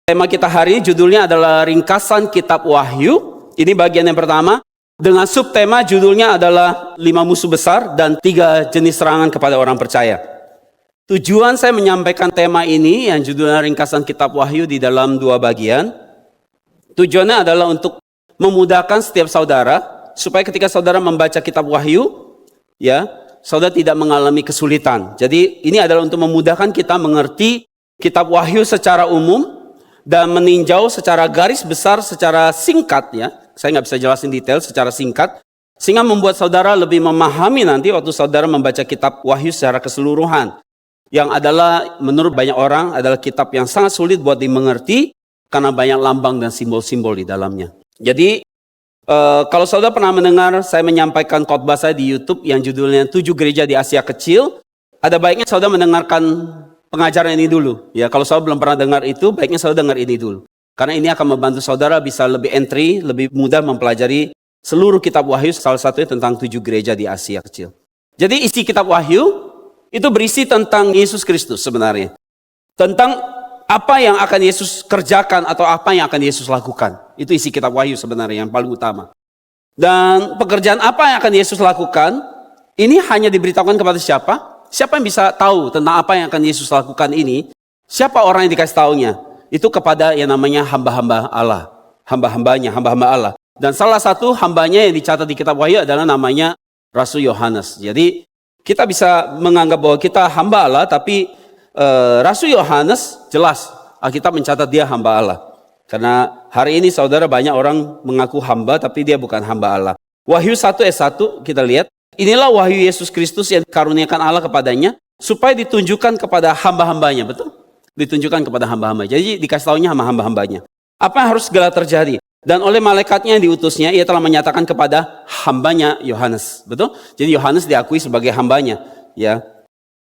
Tema kita hari ini judulnya adalah ringkasan kitab Wahyu. Ini bagian yang pertama. Dengan subtema judulnya adalah 5 musuh besar dan 3 jenis serangan kepada orang percaya. Tujuan saya menyampaikan tema ini yang judulnya ringkasan kitab Wahyu di dalam 2 bagian. Tujuannya adalah untuk memudahkan setiap saudara supaya ketika saudara membaca kitab Wahyu, ya, saudara tidak mengalami kesulitan. Jadi ini adalah untuk memudahkan kita mengerti kitab Wahyu secara umum dan meninjau secara garis besar, secara singkat, ya. Saya nggak bisa jelasin detail secara singkat, sehingga membuat saudara lebih memahami nanti waktu saudara membaca kitab Wahyu secara keseluruhan. Yang adalah menurut banyak orang adalah kitab yang sangat sulit buat dimengerti karena banyak lambang dan simbol-simbol di dalamnya. Jadi kalau saudara pernah mendengar saya menyampaikan khotbah saya di YouTube yang judulnya 7 Gereja di Asia Kecil, ada baiknya saudara mendengarkan pengajaran ini dulu. Ya, kalau saudara belum pernah dengar itu, baiknya saudara dengar ini dulu. Karena ini akan membantu saudara bisa lebih entry, lebih mudah mempelajari seluruh kitab Wahyu, salah satunya tentang 7 gereja di Asia Kecil. Jadi isi kitab Wahyu itu berisi tentang Yesus Kristus sebenarnya. Tentang apa yang akan Yesus kerjakan atau apa yang akan Yesus lakukan. Itu isi kitab Wahyu sebenarnya yang paling utama. Dan pekerjaan apa yang akan Yesus lakukan, ini hanya diberitahukan kepada siapa? Siapa yang bisa tahu tentang apa yang akan Yesus lakukan ini? Siapa orang yang dikasih taunya? Itu kepada yang namanya hamba-hamba Allah. Hamba-hambanya, hamba-hamba Allah. Dan salah satu hambanya yang dicatat di kitab Wahyu adalah namanya Rasul Yohanes. Jadi kita bisa menganggap bahwa kita hamba Allah, tapi Rasul Yohanes jelas Alkitab mencatat dia hamba Allah. Karena hari ini saudara banyak orang mengaku hamba tapi dia bukan hamba Allah. Wahyu 1 ayat 1 kita lihat. Inilah wahyu Yesus Kristus yang dikaruniakan Allah kepadanya supaya ditunjukkan kepada hamba-hambanya, betul? Ditunjukkan kepada hamba-hambanya. Jadi dikasih taunya sama hamba-hambanya. Apa yang harus segera terjadi? Dan oleh malaikatnya yang diutusnya, ia telah menyatakan kepada hambanya Yohanes, betul? Jadi Yohanes diakui sebagai hambanya, ya.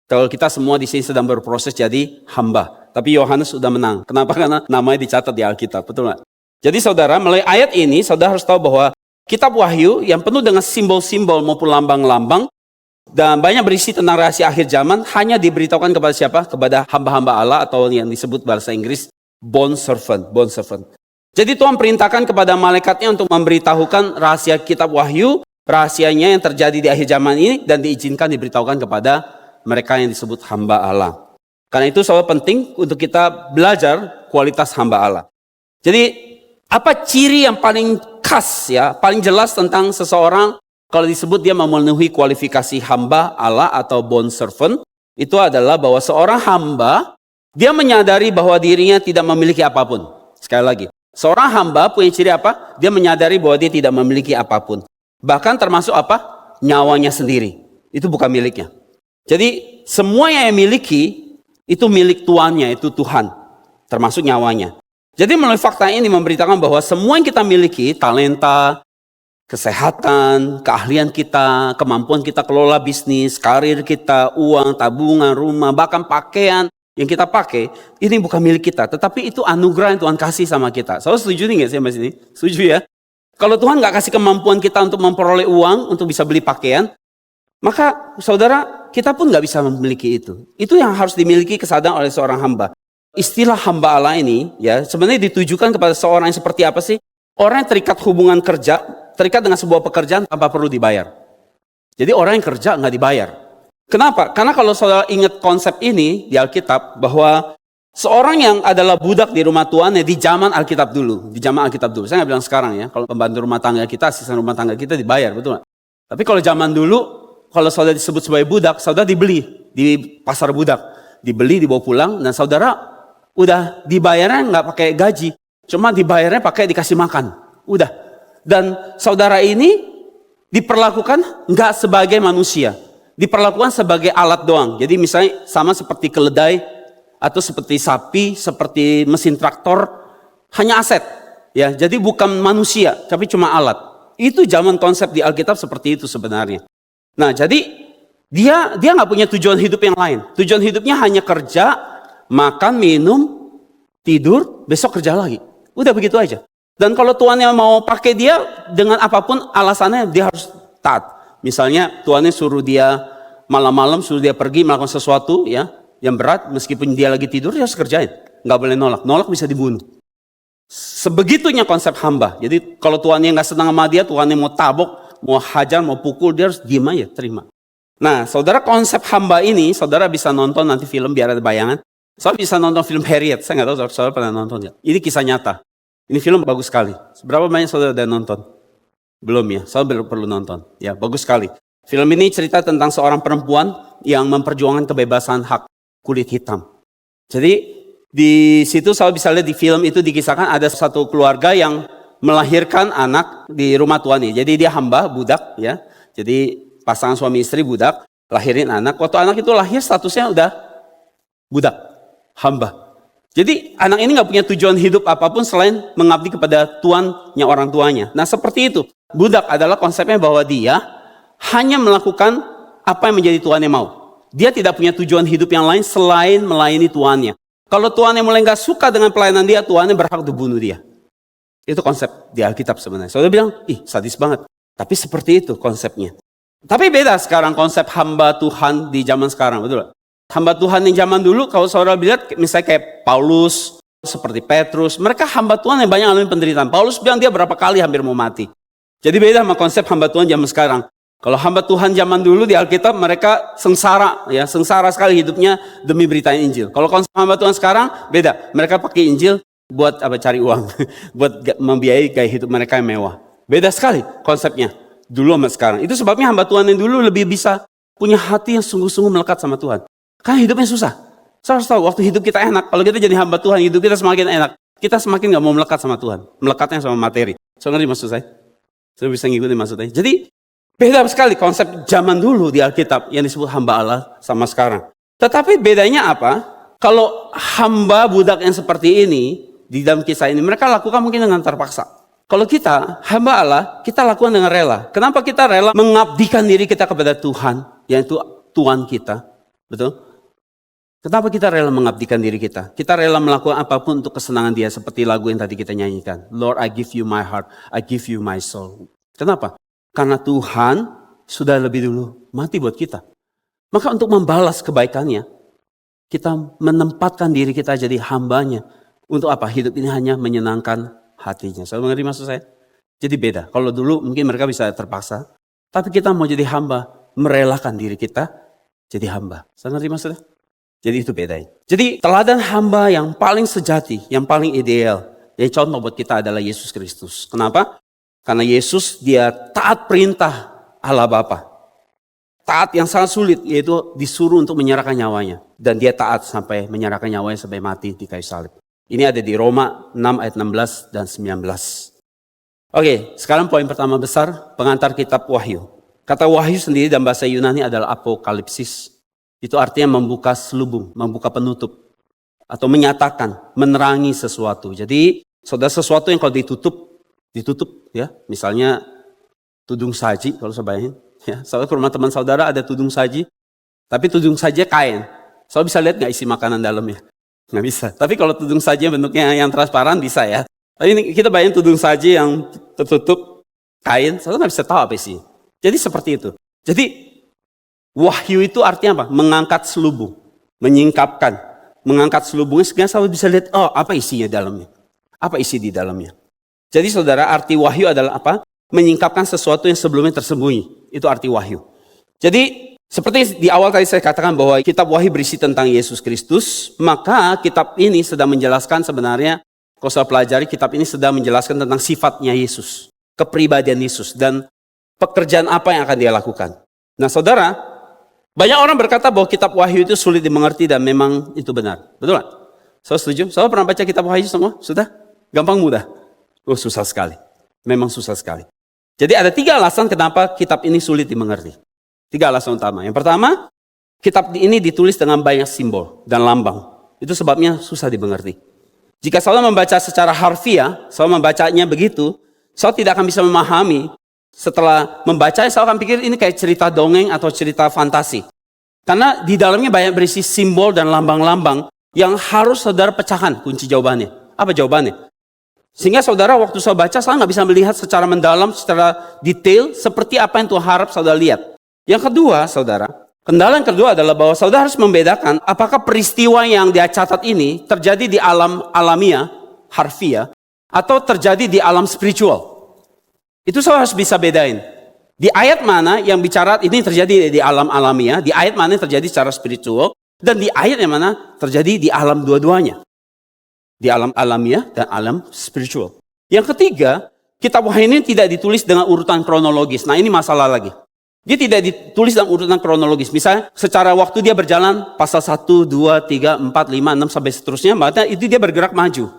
Kalau kita semua di sini sedang berproses jadi hamba, tapi Yohanes sudah menang. Kenapa? Karena namanya dicatat di Alkitab, betul nggak? Jadi saudara, melalui ayat ini saudara harus tahu bahwa kitab Wahyu yang penuh dengan simbol-simbol maupun lambang-lambang dan banyak berisi tentang rahasia akhir zaman hanya diberitahukan kepada siapa? Kepada hamba-hamba Allah atau yang disebut bahasa Inggris bond servant. Jadi Tuhan perintahkan kepada malaikatnya untuk memberitahukan rahasia kitab Wahyu, rahasianya yang terjadi di akhir zaman ini dan diizinkan diberitahukan kepada mereka yang disebut hamba Allah. Karena itu sangat penting untuk kita belajar kualitas hamba Allah. Jadi apa ciri yang paling khas, ya, paling jelas tentang seseorang kalau disebut dia memenuhi kualifikasi hamba Allah atau bond servant, itu adalah bahwa seorang hamba dia menyadari bahwa dirinya tidak memiliki apapun. Sekali lagi, seorang hamba punya ciri apa? Dia menyadari bahwa dia tidak memiliki apapun. Bahkan termasuk apa? Nyawanya sendiri. Itu bukan miliknya. Jadi semua yang miliki itu milik tuannya, itu Tuhan. Termasuk nyawanya. Jadi melalui fakta ini memberitakan bahwa semua yang kita miliki, talenta, kesehatan, keahlian kita, kemampuan kita kelola bisnis, karir kita, uang, tabungan, rumah, bahkan pakaian yang kita pakai, ini bukan milik kita. Tetapi itu anugerah yang Tuhan kasih sama kita. Saudara setuju nggak sih Mas ini? Setuju ya? Kalau Tuhan nggak kasih kemampuan kita untuk memperoleh uang, untuk bisa beli pakaian, maka saudara, kita pun nggak bisa memiliki itu. Itu yang harus dimiliki kesadaran oleh seorang hamba. Istilah hamba Allah ini ya sebenarnya ditujukan kepada seorang yang seperti apa sih? Orang yang terikat hubungan kerja, terikat dengan sebuah pekerjaan tanpa perlu dibayar. Jadi orang yang kerja nggak dibayar. Kenapa? Karena kalau saudara ingat konsep ini di Alkitab bahwa seorang yang adalah budak di rumah tuannya di zaman Alkitab dulu, Saya nggak bilang sekarang ya. Kalau pembantu rumah tangga kita, asisten rumah tangga kita dibayar, betul nggak? Tapi kalau zaman dulu, kalau saudara disebut sebagai budak, saudara dibeli di pasar budak, dibeli, dibawa pulang, dan saudara udah dibayarnya nggak pakai gaji, cuma dibayarnya pakai dikasih makan, udah. Dan saudara ini diperlakukan nggak sebagai manusia, diperlakukan sebagai alat doang. Jadi misalnya sama seperti keledai atau seperti sapi, seperti mesin traktor, hanya aset, ya. Jadi bukan manusia, tapi cuma alat. Itu zaman konsep di Alkitab seperti itu sebenarnya. Nah, jadi dia nggak punya tujuan hidup yang lain. Tujuan hidupnya hanya kerja, makan, minum, tidur, besok kerja lagi. Udah begitu aja. Dan kalau tuannya mau pakai dia dengan apapun alasannya dia harus taat. Misalnya tuannya suruh dia malam-malam suruh dia pergi melakukan sesuatu ya yang berat, meskipun dia lagi tidur dia harus kerjain. nggak boleh nolak. Nolak bisa dibunuh. Sebegitunya konsep hamba. Jadi kalau tuannya nggak senang sama dia, tuannya mau tabok, mau hajar, mau pukul, dia harus diam aja, terima. Nah, saudara, konsep hamba ini, saudara bisa nonton nanti film biar ada bayangan. Saudara bisa nonton film Harriet, saya nggak tahu saudara pernah nonton nggak? Ini kisah nyata. Ini film bagus sekali. Seberapa banyak saudara udah nonton? Belum ya, saudara perlu nonton. Ya, bagus sekali. Film ini cerita tentang seorang perempuan yang memperjuangkan kebebasan hak kulit hitam. Jadi di situ saya bisa lihat di film itu dikisahkan ada satu keluarga yang melahirkan anak di rumah tuannya. Jadi dia hamba, budak ya. Jadi pasangan suami istri budak, lahirin anak. Waktu anak itu lahir statusnya udah budak, hamba. Jadi anak ini nggak punya tujuan hidup apapun selain mengabdi kepada tuannya, orang tuanya. Nah seperti itu, budak adalah konsepnya bahwa dia hanya melakukan apa yang menjadi tuannya mau. Dia tidak punya tujuan hidup yang lain selain melayani tuannya. Kalau tuannya mulai nggak suka dengan pelayanan dia, tuannya berhak untuk bunuh dia. Itu konsep di Alkitab sebenarnya. Saudara bilang, ih sadis banget. Tapi seperti itu konsepnya. Tapi beda sekarang konsep hamba Tuhan di zaman sekarang, betul gak? Hamba Tuhan yang zaman dulu, kalau saudara lihat misalnya kayak Paulus, seperti Petrus, mereka hamba Tuhan yang banyak alami penderitaan. Paulus bilang dia berapa kali hampir mau mati. Jadi beda sama konsep hamba Tuhan zaman sekarang. Kalau hamba Tuhan zaman dulu di Alkitab mereka sengsara, ya sengsara sekali hidupnya demi berita Injil. Kalau konsep hamba Tuhan sekarang beda, mereka pakai Injil buat apa? Cari uang, buat membiayai gaya hidup mereka yang mewah. Beda sekali konsepnya dulu sama sekarang. Itu sebabnya hamba Tuhan yang dulu lebih bisa punya hati yang sungguh-sungguh melekat sama Tuhan. Karena hidupnya susah. Saya harus tahu waktu hidup kita enak, kalau kita jadi hamba Tuhan hidup kita semakin enak. Kita semakin gak mau melekat sama Tuhan, melekatnya sama materi. So ngerti maksud saya? Saya bisa ngikutin maksudnya. Jadi beda sekali konsep zaman dulu di Alkitab yang disebut hamba Allah sama sekarang. Tetapi bedanya apa? Kalau hamba budak yang seperti ini, di dalam kisah ini, mereka lakukan mungkin dengan terpaksa. Kalau kita, hamba Allah, kita lakukan dengan rela. Kenapa kita rela mengabdikan diri kita kepada Tuhan, yaitu Tuhan kita? Betul? Kenapa kita rela mengabdikan diri kita? Kita rela melakukan apapun untuk kesenangan dia, seperti lagu yang tadi kita nyanyikan. Lord, I give you my heart, I give you my soul. Kenapa? Karena Tuhan sudah lebih dulu mati buat kita. Maka untuk membalas kebaikannya, kita menempatkan diri kita jadi hambanya. Untuk apa? Hidup ini hanya menyenangkan hatinya. Saya mengerti maksud saya? Jadi beda. Kalau dulu mungkin mereka bisa terpaksa. Tapi kita mau jadi hamba, merelakan diri kita jadi hamba. Saya mengerti maksudnya? Jadi itu bedanya. Jadi teladan hamba yang paling sejati, yang paling ideal, yang contoh buat kita adalah Yesus Kristus. Kenapa? Karena Yesus dia taat perintah Allah Bapa. Taat yang sangat sulit, yaitu disuruh untuk menyerahkan nyawanya. Dan dia taat sampai menyerahkan nyawanya sampai mati di kayu salib. Ini ada di Roma 6 ayat 16 dan 19. Oke, sekarang poin pertama besar, pengantar kitab Wahyu. Kata Wahyu sendiri dalam bahasa Yunani adalah apokalipsis. Itu artinya membuka selubung, membuka penutup. Atau menyatakan, menerangi sesuatu. Jadi, saudara sesuatu yang kalau ditutup ya. Misalnya tudung saji, kalau saya bayangin. Ya, saudara ke rumah teman saudara ada tudung saji. Tapi tudung saji kain. Saudara bisa lihat gak isi makanan dalamnya? Nggak bisa. Tapi kalau tudung saji bentuknya yang transparan bisa ya. Tapi ini kita bayangin tudung saji yang tertutup kain. Saudara nggak bisa tahu apa isinya. Jadi seperti itu. Jadi wahyu itu artinya apa? Mengangkat selubung, menyingkapkan, mengangkat selubungnya sehingga saudara bisa lihat, oh apa isinya dalamnya, apa isi di dalamnya. Jadi saudara, arti wahyu adalah apa? Menyingkapkan sesuatu yang sebelumnya tersembunyi. Itu arti wahyu. Jadi seperti di awal tadi saya katakan bahwa kitab Wahyu berisi tentang Yesus Kristus, maka kitab ini sedang menjelaskan sebenarnya, kalau saya pelajari kitab ini sedang menjelaskan tentang sifatnya Yesus, kepribadian Yesus dan pekerjaan apa yang akan dia lakukan. Nah saudara, banyak orang berkata bahwa kitab Wahyu itu sulit dimengerti dan memang itu benar. Betul gak? Saya setuju. Saya pernah baca kitab Wahyu semua? Sudah? Gampang mudah? Oh susah sekali. Memang susah sekali. Jadi ada 3 alasan kenapa kitab ini sulit dimengerti. 3 alasan utama. Yang pertama, kitab ini ditulis dengan banyak simbol dan lambang. Itu sebabnya susah dimengerti. Jika saudara membaca secara harfiah, saudara membacanya begitu, saudara tidak akan bisa memahami. Setelah membacanya, saya akan pikir ini kayak cerita dongeng atau cerita fantasi. Karena di dalamnya banyak berisi simbol dan lambang-lambang yang harus saudara pecahkan kunci jawabannya. Apa jawabannya? Sehingga saudara waktu saya baca, saya nggak bisa melihat secara mendalam, secara detail, seperti apa yang Tuhan harap saudara lihat. Yang kedua, saudara, Kendala yang kedua adalah bahwa saudara harus membedakan apakah peristiwa yang dia catat ini terjadi di alam alamiah, harfiah, atau terjadi di alam spiritual. Itu saudara harus bisa bedain. Di ayat mana yang bicara ini terjadi di alam alamiah, di ayat mana yang terjadi secara spiritual, dan di ayat yang mana terjadi di alam dua-duanya. Di alam alamiah dan alam spiritual. Yang ketiga, kitab Wahyu ini tidak ditulis dengan urutan kronologis. Nah, ini masalah lagi. Dia tidak ditulis dalam urutan kronologis. Misalnya, secara waktu dia berjalan, pasal 1, 2, 3, 4, 5, 6, sampai seterusnya, maka itu dia bergerak maju.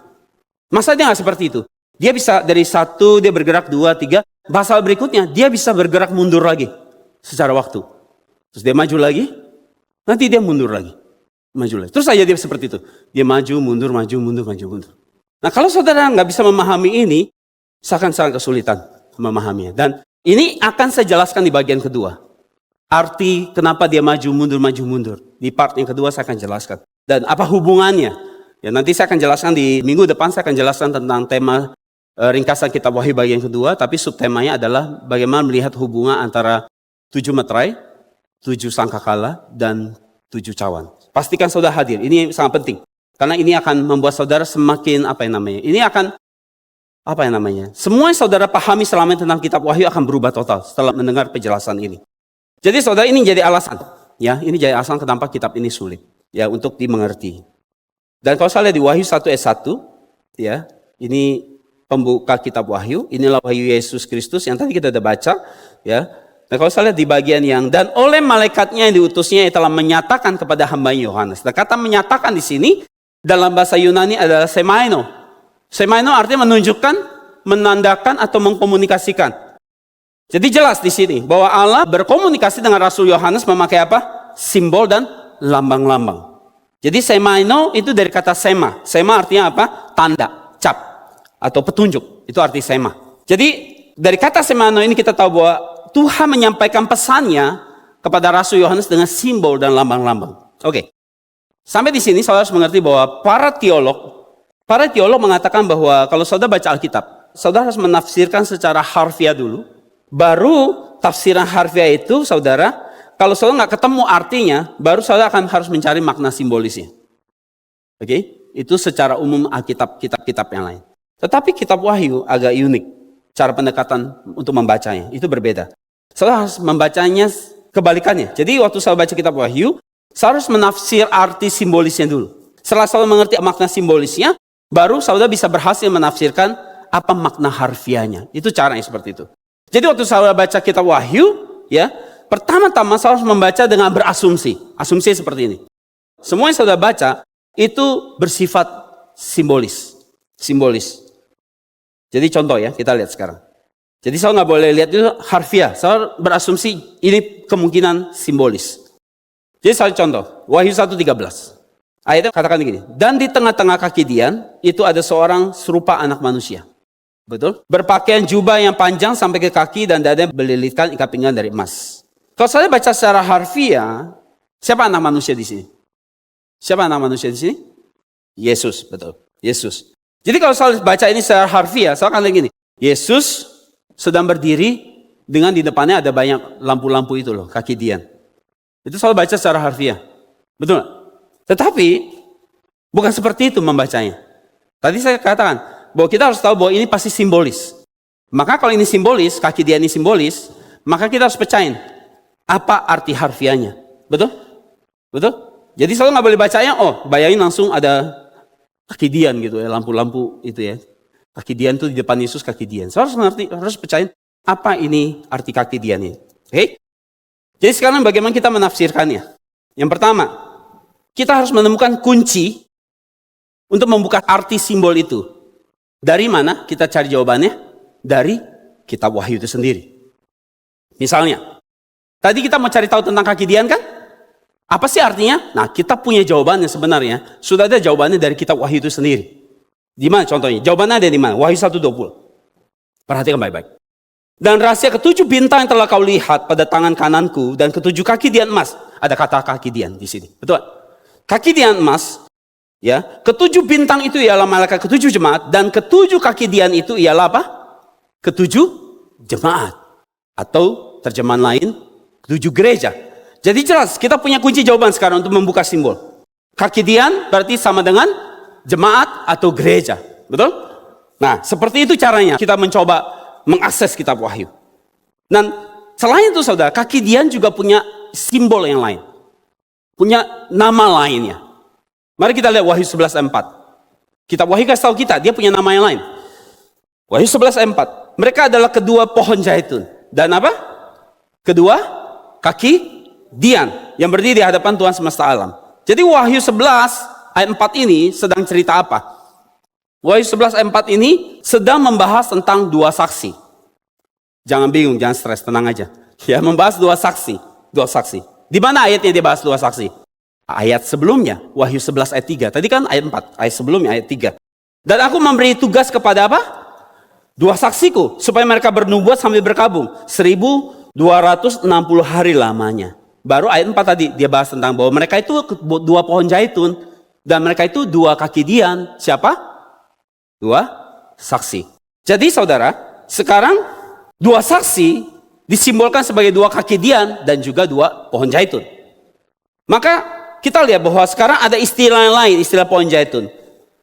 Masa dia nggak seperti itu? Dia bisa dari 1, dia bergerak 2, 3, pasal berikutnya, dia bisa bergerak mundur lagi, secara waktu. Terus dia maju lagi, nanti dia mundur lagi. Maju lagi. Terus saja dia seperti itu. Dia maju, mundur, maju, mundur, maju, mundur. Nah, kalau saudara nggak bisa memahami ini, akan sangat kesulitan memahaminya. Dan ini akan saya jelaskan di bagian kedua. Arti kenapa dia maju mundur, maju mundur. Di part yang kedua saya akan jelaskan. Dan apa hubungannya. Ya, nanti saya akan jelaskan di minggu depan, saya akan jelaskan tentang tema ringkasan kitab Wahyu bagian kedua. Tapi subtemanya adalah bagaimana melihat hubungan antara 7 meterai, 7 sangkakala, dan 7 cawan. Pastikan saudara hadir, ini sangat penting. Karena ini akan membuat saudara semakin, semua yang saudara pahami selama ini tentang kitab Wahyu akan berubah total setelah mendengar penjelasan ini. Jadi saudara, ini jadi alasan, ya, ini jadi alasan kenapa kitab ini sulit, ya, untuk dimengerti. Dan kalau saya lihat di Wahyu 1 ayat 1, ya, ini pembuka kitab Wahyu, inilah Wahyu Yesus Kristus yang tadi kita sudah baca, ya. Dan kalau saya lihat di bagian yang dan oleh malaikatnya yang diutusnya yang telah menyatakan kepada hamba Yohanes. Dan kata menyatakan di sini dalam bahasa Yunani adalah semaino. Semaino artinya menunjukkan, menandakan atau mengkomunikasikan. Jadi jelas di sini bahwa Allah berkomunikasi dengan Rasul Yohanes memakai apa? Simbol dan lambang-lambang. Jadi semaino itu dari kata sema. Sema artinya apa? Tanda, cap atau petunjuk. Itu arti sema. Jadi dari kata semaino ini kita tahu bahwa Tuhan menyampaikan pesannya kepada Rasul Yohanes dengan simbol dan lambang-lambang. Oke. Sampai di sini saudara harus mengerti bahwa para teolog mengatakan bahwa kalau saudara baca Alkitab, saudara harus menafsirkan secara harfiah dulu. Baru tafsiran harfiah itu saudara, kalau saudara nggak ketemu artinya, baru saudara akan harus mencari makna simbolisnya. Oke? Itu secara umum Alkitab, kitab-kitab yang lain. Tetapi kitab Wahyu agak unik. Cara pendekatan untuk membacanya, itu berbeda. Saudara harus membacanya kebalikannya. Jadi waktu saya baca kitab Wahyu, saya harus menafsir arti simbolisnya dulu. Setelah saudara mengerti makna simbolisnya, baru saudara bisa berhasil menafsirkan apa makna harfiahnya. Itu caranya seperti itu. Jadi waktu saudara baca kitab Wahyu, ya, pertama-tama saudara harus membaca dengan berasumsi. Asumsi seperti ini. Semua yang saudara baca itu bersifat simbolis. Jadi contoh ya, kita lihat sekarang. Jadi saudara nggak boleh lihat itu harfiah. Saudara berasumsi ini kemungkinan simbolis. Jadi saya contoh, Wahyu 1:13. Ayatnya katakan begini, dan di tengah-tengah kaki Dian, itu ada seorang serupa anak manusia. Betul? Berpakaian jubah yang panjang sampai ke kaki dan dadanya berlilitkan ikat pinggang dari emas. Kalau saya baca secara harfiah, siapa anak manusia di sini? Siapa anak manusia di sini? Yesus, betul. Yesus. Jadi kalau saya baca ini secara harfiah, saya akan lihat gini. Yesus sedang berdiri dengan di depannya ada banyak lampu-lampu itu loh, kaki Dian. Itu saya baca secara harfiah. Betul gak? Tetapi bukan seperti itu membacanya. Tadi saya katakan bahwa kita harus tahu bahwa ini pasti simbolis. Maka kalau ini simbolis, kaki Dian ini simbolis, maka kita harus pecahin apa arti harfiahnya. Betul? Betul? Jadi selalu nggak boleh bacanya, bayangin langsung ada kaki Dian gitu ya, lampu-lampu itu ya. Kaki Dian itu di depan Yesus, kaki Dian. So, harus mengerti, harus pecahin apa ini arti kaki Dian ini. Oke? Jadi sekarang bagaimana kita menafsirkannya? Yang pertama, kita harus menemukan kunci untuk membuka arti simbol itu. Dari mana kita cari jawabannya? Dari kitab Wahyu itu sendiri. Misalnya, tadi kita mau cari tahu tentang kaki Dian kan? Apa sih artinya? Nah, kita punya jawabannya sebenarnya. Sudah ada jawabannya dari kitab Wahyu itu sendiri. Di mana contohnya? Jawabannya ada di mana? Wahyu 1:20. Perhatikan baik-baik. Dan rahasia ketujuh bintang yang telah kau lihat pada tangan kananku dan ketujuh kaki Dian emas. Ada kata kaki Dian di sini. Betul? Kaki Dian emas, ya. Ketujuh bintang itu ialah malaikat ketujuh jemaat dan ketujuh kaki Dian itu ialah apa? Ketujuh jemaat atau terjemahan lain ketujuh gereja. Jadi jelas, kita punya kunci jawaban sekarang untuk membuka simbol. Kakidian berarti sama dengan jemaat atau gereja. Betul? Nah, seperti itu caranya kita mencoba mengakses kitab Wahyu. Dan selain itu saudara, Kakidian juga punya simbol yang lain. Punya nama lainnya. Mari kita lihat Wahyu 11:4. Kitab Wahyu kasih tahu kita, dia punya nama yang lain. Wahyu 11:4. Mereka adalah kedua pohon zaitun. Dan apa? Kedua kaki Dian yang berdiri di hadapan Tuhan semesta alam. Jadi Wahyu 11 ayat 4 ini sedang cerita apa? Wahyu 11 ayat 4 ini sedang membahas tentang dua saksi. Jangan bingung, jangan stres, tenang aja. Ya, membahas dua saksi. Dua saksi. Di mana ayatnya dia bahas dua saksi? Ayat sebelumnya, Wahyu 11 ayat 3. Tadi kan ayat 4, ayat sebelumnya ayat 3. Dan aku memberi tugas kepada apa? Dua saksiku, supaya mereka bernubuat sambil berkabung. 1260 hari lamanya. Baru ayat 4 tadi, dia bahas tentang bahwa mereka itu dua pohon zaitun. Dan mereka itu dua kaki Dian. Siapa? Dua saksi. Jadi saudara, sekarang dua saksi disimbolkan sebagai dua kaki Dian dan juga dua pohon zaitun. Maka kita lihat bahwa sekarang ada istilah yang lain, istilah pohon zaitun.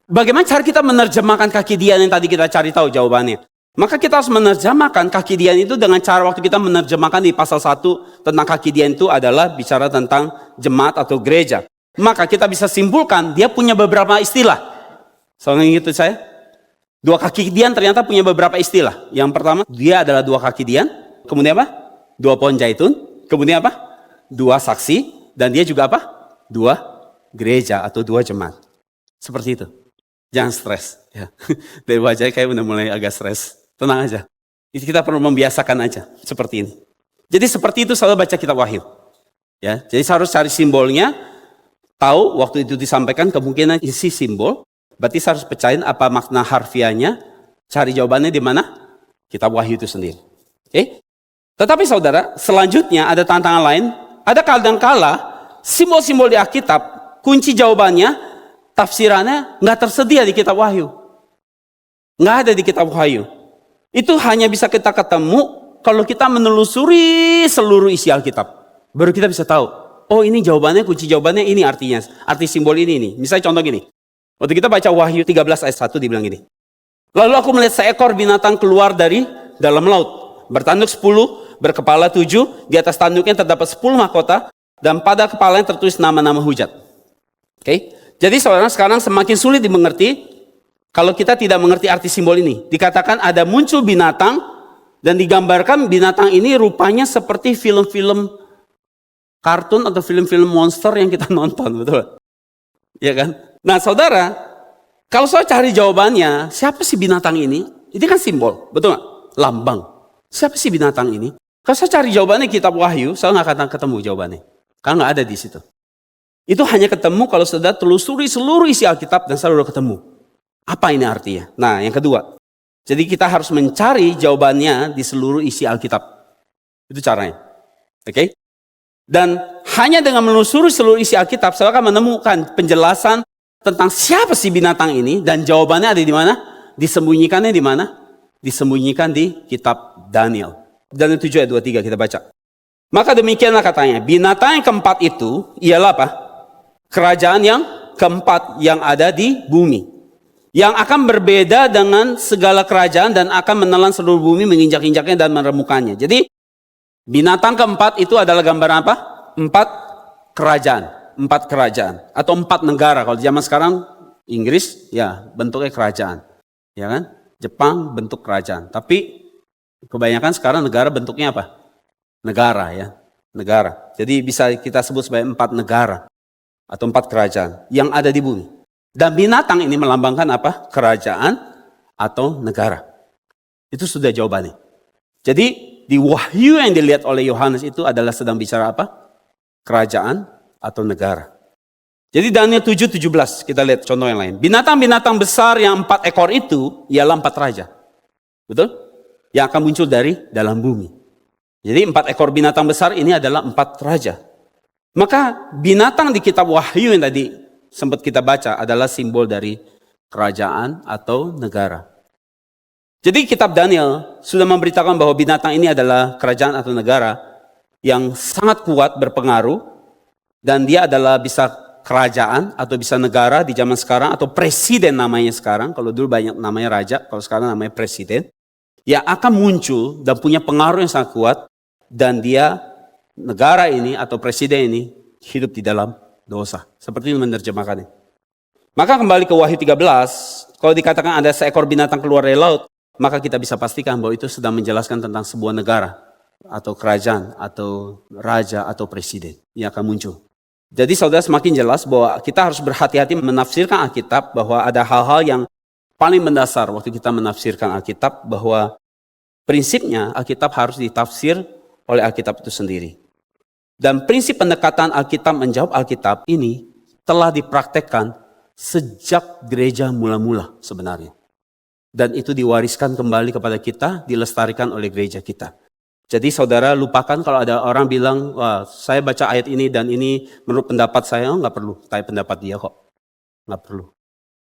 Bagaimana cara kita menerjemahkan kaki Dian yang tadi kita cari tahu jawabannya? Maka kita harus menerjemahkan kaki Dian itu dengan cara waktu kita menerjemahkan di pasal 1 tentang kaki Dian itu adalah bicara tentang jemaat atau gereja. Maka kita bisa simpulkan dia punya beberapa istilah. Soalnya gitu saya. Dua kaki Dian ternyata punya beberapa istilah. Yang pertama, dia adalah dua kaki Dian. Kemudian apa? Dua pohon zaitun. Kemudian apa? Dua saksi. Dan dia juga apa? Dua gereja atau dua jemaat. Seperti itu. Jangan stres. Ya. Dari wajahnya kayak udah mulai agak stres. Tenang aja. Kita perlu membiasakan aja. Seperti ini. Jadi seperti itu selalu baca kitab Wahyu. Ya, jadi saya harus cari simbolnya. Tahu waktu itu disampaikan kemungkinan isi simbol. Berarti saya harus pecahin apa makna harfiahnya. Cari jawabannya di mana? Kitab Wahyu itu sendiri. Oke? Tetapi saudara, selanjutnya ada tantangan lain. Ada kadang-kala simbol-simbol di Alkitab, kunci jawabannya, tafsirannya nggak tersedia di kitab Wahyu. Nggak ada di kitab Wahyu. Itu hanya bisa kita ketemu kalau kita menelusuri seluruh isi Alkitab. Baru kita bisa tahu, oh ini jawabannya, kunci jawabannya ini artinya. Arti simbol ini. Misalnya contoh gini. Waktu kita baca Wahyu 13 ayat 1 dibilang gini. Lalu aku melihat seekor binatang keluar dari dalam laut. Bertanduk 10, berkepala 7. Di atas tanduknya terdapat 10 mahkota. Dan pada kepalanya tertulis nama-nama hujat. Oke? Jadi saudara sekarang semakin sulit dimengerti. Kalau kita tidak mengerti arti simbol ini. Dikatakan ada muncul binatang. Dan digambarkan binatang ini rupanya seperti film-film kartun atau film-film monster yang kita nonton. Betul? Ya kan? Nah saudara, kalau saya cari jawabannya, siapa sih binatang ini? Ini kan simbol, betul nggak? Lambang. Siapa sih binatang ini? Kalau saya cari jawabannya kitab Wahyu, saya nggak akan ketemu jawabannya. Karena nggak ada di situ. Itu hanya ketemu kalau saudara telusuri seluruh isi Alkitab dan saudara ketemu. Apa ini artinya? Nah yang kedua, jadi kita harus mencari jawabannya di seluruh isi Alkitab. Itu caranya. Oke? Dan hanya dengan menelusuri seluruh isi Alkitab, saudara akan menemukan penjelasan tentang siapa sih binatang ini dan jawabannya ada di mana? Disembunyikannya di mana? Disembunyikan di kitab Daniel. Daniel 7 ayat 23 kita baca. Maka demikianlah katanya, binatang yang keempat itu ialah apa? Kerajaan yang keempat yang ada di bumi. Yang akan berbeda dengan segala kerajaan dan akan menelan seluruh bumi, menginjak-injaknya dan meremukannya. Jadi binatang keempat itu adalah gambaran apa? 4 kerajaan. 4 kerajaan atau 4 negara. Kalau zaman sekarang Inggris ya bentuknya kerajaan. Ya kan? Jepang bentuk kerajaan. Tapi kebanyakan sekarang negara bentuknya apa? Negara ya. Negara. Jadi bisa kita sebut sebagai 4 negara atau 4 kerajaan yang ada di bumi. Dan binatang ini melambangkan apa? Kerajaan atau negara. Itu sudah jawabannya. Jadi di Wahyu yang dilihat oleh Yohanes itu adalah sedang bicara apa? Kerajaan atau negara. Jadi Daniel 7:17 kita lihat contoh yang lain. Binatang-binatang besar yang 4 ekor itu ialah 4 raja. Betul? Yang akan muncul dari dalam bumi. Jadi 4 ekor binatang besar ini adalah 4 raja. Maka binatang di kitab Wahyu yang tadi sempat kita baca adalah simbol dari kerajaan atau negara. Jadi kitab Daniel sudah memberitakan bahwa binatang ini adalah kerajaan atau negara. yang sangat kuat berpengaruh, dan dia adalah bisa kerajaan atau bisa negara di zaman sekarang, atau presiden namanya sekarang. Kalau dulu banyak namanya raja, kalau sekarang namanya presiden, yang akan muncul dan punya pengaruh yang sangat kuat, dan dia, negara ini atau presiden ini hidup di dalam dosa. Seperti ini menerjemahkannya. Maka kembali ke Wahyu 13, kalau dikatakan ada seekor binatang keluar dari laut, maka kita bisa pastikan bahwa itu sedang menjelaskan tentang sebuah negara, atau kerajaan, atau raja, atau presiden yang akan muncul. Jadi saudara, semakin jelas bahwa kita harus berhati-hati menafsirkan Alkitab, bahwa ada hal-hal yang paling mendasar waktu kita menafsirkan Alkitab, bahwa prinsipnya Alkitab harus ditafsir oleh Alkitab itu sendiri. Dan prinsip pendekatan Alkitab menjawab Alkitab ini telah dipraktekkan sejak gereja mula-mula sebenarnya. Dan itu diwariskan kembali kepada kita, dilestarikan oleh gereja kita. Jadi saudara lupakan kalau ada orang bilang, wah saya baca ayat ini dan ini menurut pendapat saya, nggak perlu tanya pendapat dia kok. Nggak perlu.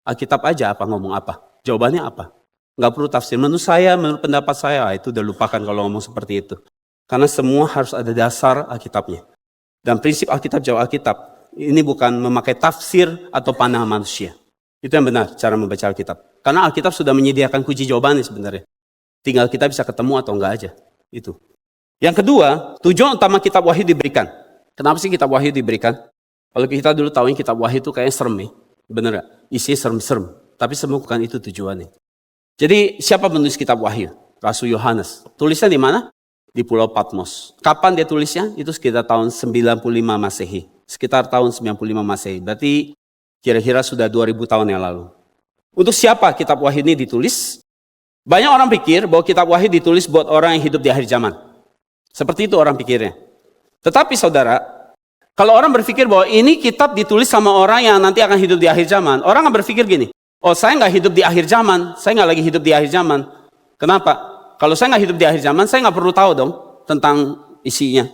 Alkitab aja apa ngomong apa. Jawabannya apa. Nggak perlu tafsir. Menurut pendapat saya, itu udah lupakan kalau ngomong seperti itu. Karena semua harus ada dasar Alkitabnya. Dan prinsip Alkitab jawab Alkitab. Ini bukan memakai tafsir atau pandangan manusia. Itu yang benar cara membaca Alkitab. Karena Alkitab sudah menyediakan kunci jawabannya sebenarnya. Tinggal kita bisa ketemu atau enggak aja. Itu. Yang kedua, tujuan utama kitab Wahyu diberikan. Kenapa sih kitab Wahyu diberikan? Kalau kita dulu tahu kitab Wahyu itu kayaknya serem ya. Bener gak? Isinya serem-serem. Tapi semua bukan itu tujuannya. Jadi siapa penulis kitab Wahyu? Rasul Yohanes. Tulisnya di mana? Di Pulau Patmos. Kapan dia tulisnya? Itu sekitar tahun 95 Masehi. Sekitar tahun 95 Masehi. Berarti kira-kira sudah 2000 tahun yang lalu. Untuk siapa kitab Wahyu ini ditulis? Banyak orang pikir bahwa kitab Wahyu ditulis buat orang yang hidup di akhir zaman. Seperti itu orang pikirnya. Tetapi saudara, kalau orang berpikir bahwa ini kitab ditulis sama orang yang nanti akan hidup di akhir zaman, orang akan berpikir gini, oh saya nggak hidup di akhir zaman, saya nggak lagi hidup di akhir zaman. Kenapa? Kalau saya nggak hidup di akhir zaman, saya nggak perlu tahu dong tentang isinya.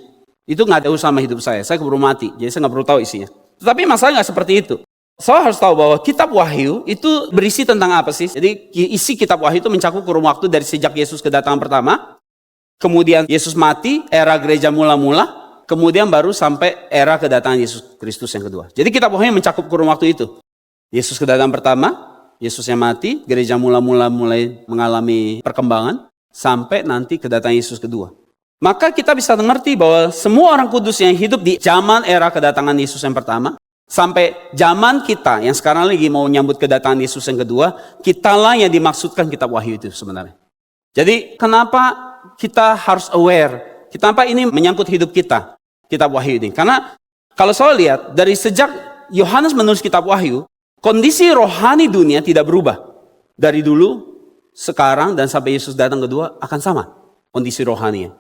Itu nggak ada urusan sama hidup saya keburu mati, jadi saya nggak perlu tahu isinya. Tetapi masalahnya nggak seperti itu. Saya harus tahu bahwa kitab Wahyu itu berisi tentang apa sih? Jadi isi kitab Wahyu itu mencakup kurun waktu dari sejak Yesus kedatangan pertama, kemudian Yesus mati, era gereja mula-mula, kemudian baru sampai era kedatangan Yesus Kristus yang kedua. Jadi kitab Wahyu mencakup kurun waktu itu. Yesus kedatangan pertama, Yesus yang mati, gereja mula-mula mulai mengalami perkembangan, sampai nanti kedatangan Yesus kedua. Maka kita bisa mengerti bahwa semua orang kudus yang hidup di zaman era kedatangan Yesus yang pertama, sampai zaman kita yang sekarang lagi mau nyambut kedatangan Yesus yang kedua, kitalah yang dimaksudkan kitab Wahyu itu sebenarnya. Jadi kenapa kita harus aware? Kenapa ini menyangkut hidup kita, kitab Wahyu ini? Karena kalau saya lihat dari sejak Yohanes menulis kitab Wahyu, kondisi rohani dunia tidak berubah. Dari dulu, sekarang, dan sampai Yesus datang kedua akan sama kondisi rohaninya.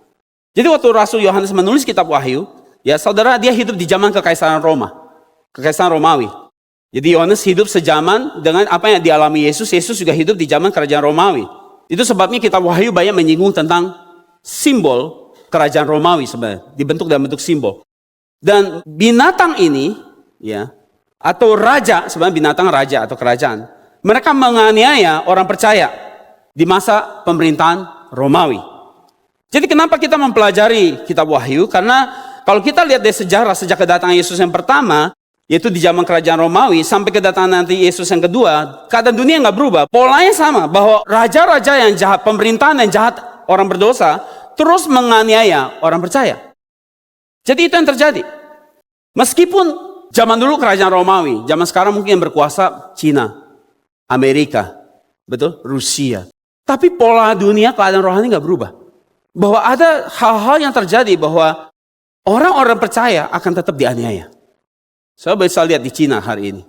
Jadi waktu Rasul Yohanes menulis kitab Wahyu, ya saudara, dia hidup di zaman kekaisaran Roma. Kekaisaran Romawi. Jadi Yohanes hidup sejaman dengan apa yang dialami Yesus. Yesus juga hidup di zaman kerajaan Romawi. Itu sebabnya kitab Wahyu banyak menyinggung tentang simbol kerajaan Romawi sebenarnya. Dibentuk dalam bentuk simbol. Dan binatang ini, ya, atau raja, sebenarnya binatang raja atau kerajaan, mereka menganiaya orang percaya di masa pemerintahan Romawi. Jadi kenapa kita mempelajari kitab Wahyu? Karena kalau kita lihat dari sejarah sejak kedatangan Yesus yang pertama, yaitu di zaman kerajaan Romawi, sampai kedatangan nanti Yesus yang kedua, keadaan dunia nggak berubah. Polanya sama, bahwa raja-raja yang jahat, pemerintahan yang jahat, orang berdosa, terus menganiaya orang percaya. Jadi itu yang terjadi. Meskipun zaman dulu kerajaan Romawi, zaman sekarang mungkin yang berkuasa Cina, Amerika, betul, Rusia. Tapi pola dunia, keadaan rohani nggak berubah. Bahwa ada hal-hal yang terjadi bahwa orang-orang percaya akan tetap dianiaya. Saya bisa lihat di Cina hari ini.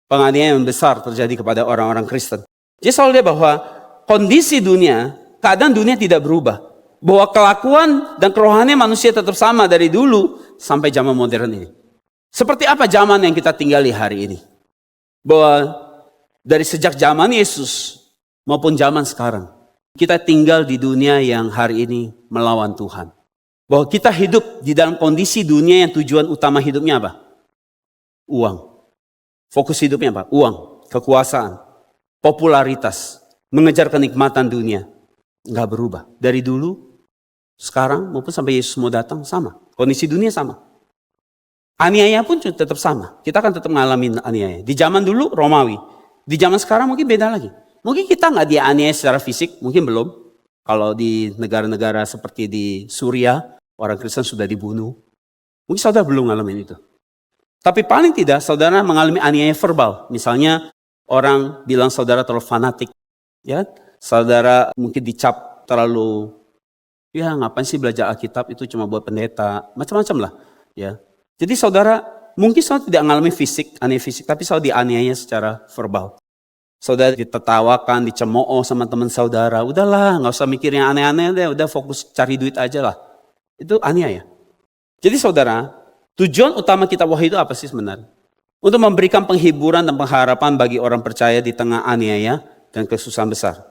Penganiayaan besar terjadi kepada orang-orang Kristen. Jadi saya lihat bahwa kondisi dunia, keadaan dunia tidak berubah. Bahwa kelakuan dan kerohanian manusia tetap sama dari dulu sampai zaman modern ini. Seperti apa zaman yang kita tinggali hari ini? Bahwa dari sejak zaman Yesus maupun zaman sekarang, kita tinggal di dunia yang hari ini melawan Tuhan. Bahwa kita hidup di dalam kondisi dunia yang tujuan utama hidupnya apa? Uang. Fokus hidupnya apa? Uang, kekuasaan, popularitas, mengejar kenikmatan dunia. Nggak berubah. Dari dulu, sekarang maupun sampai Yesus mau datang sama. Kondisi dunia sama. Aniaya pun tetap sama. Kita akan tetap mengalami aniaya. Di zaman dulu Romawi. Di zaman sekarang mungkin beda lagi. Mungkin kita nggak dianiaya secara fisik, mungkin belum. Kalau di negara-negara seperti di Suriah, orang Kristen sudah dibunuh. Mungkin saudara belum ngalamin itu. Tapi paling tidak saudara mengalami aniaya verbal. Misalnya orang bilang saudara terlalu fanatik. Ya, saudara mungkin dicap terlalu, ya ngapain sih belajar Alkitab, itu cuma buat pendeta. Macam-macam lah. Ya. Jadi saudara, mungkin saudara tidak mengalami aniaya fisik, tapi saudara dianiaya secara verbal. Saudara ditertawakan, dicemooh sama teman saudara. Udahlah, nggak usah mikir yang aneh-aneh deh, udah fokus cari duit aja lah. Itu aniaya. Jadi saudara, tujuan utama kitab Wahyu itu apa sih sebenarnya? Untuk memberikan penghiburan dan pengharapan bagi orang percaya di tengah aniaya dan kesusahan besar.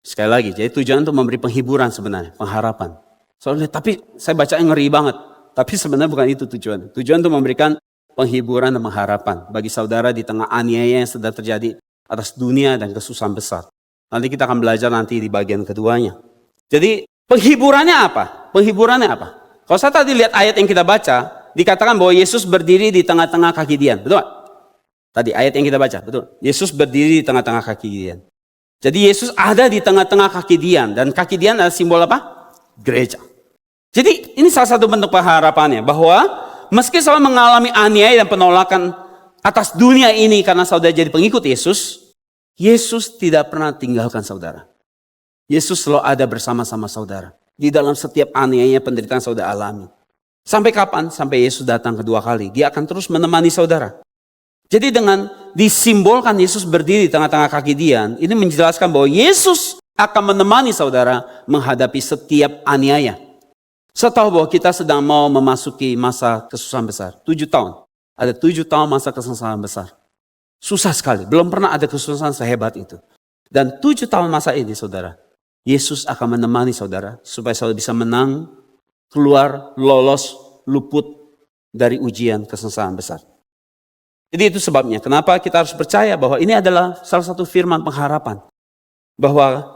Sekali lagi, jadi tujuan untuk memberi penghiburan sebenarnya, pengharapan. Soalnya, tapi saya baca yang ngeri banget. Tapi sebenarnya bukan itu tujuan. Tujuan untuk memberikan penghiburan dan pengharapan bagi saudara di tengah aniaya yang sedang terjadi atas dunia dan kesusahan besar. Nanti kita akan belajar nanti di bagian keduanya. Jadi penghiburannya apa? Penghiburannya apa? Kalau saya tadi lihat ayat yang kita baca, dikatakan bahwa Yesus berdiri di tengah-tengah kaki Dian. Betul? Tadi ayat yang kita baca, betul? Yesus berdiri di tengah-tengah kaki Dian. Jadi Yesus ada di tengah-tengah kaki Dian. Dan kaki Dian adalah simbol apa? Gereja. Jadi ini salah satu bentuk pengharapannya. Bahwa meski saudara mengalami aniaya dan penolakan atas dunia ini karena saudara jadi pengikut Yesus, Yesus tidak pernah tinggalkan saudara. Yesus selalu ada bersama-sama saudara. Di dalam setiap aniaya penderitaan saudara alami. Sampai kapan? Sampai Yesus datang kedua kali. Dia akan terus menemani saudara. Jadi dengan disimbolkan Yesus berdiri di tengah-tengah kaki Dian, ini menjelaskan bahwa Yesus akan menemani saudara menghadapi setiap aniaya. Saya tahu bahwa kita sedang mau memasuki masa kesusahan besar. 7 tahun. Ada 7 tahun masa kesusahan besar. Susah sekali. Belum pernah ada kesusahan sehebat itu. Dan 7 tahun masa ini saudara, Yesus akan menemani saudara supaya saudara bisa menang, keluar, lolos, luput dari ujian kesusahan besar. Jadi itu sebabnya kenapa kita harus percaya bahwa ini adalah salah satu firman pengharapan. Bahwa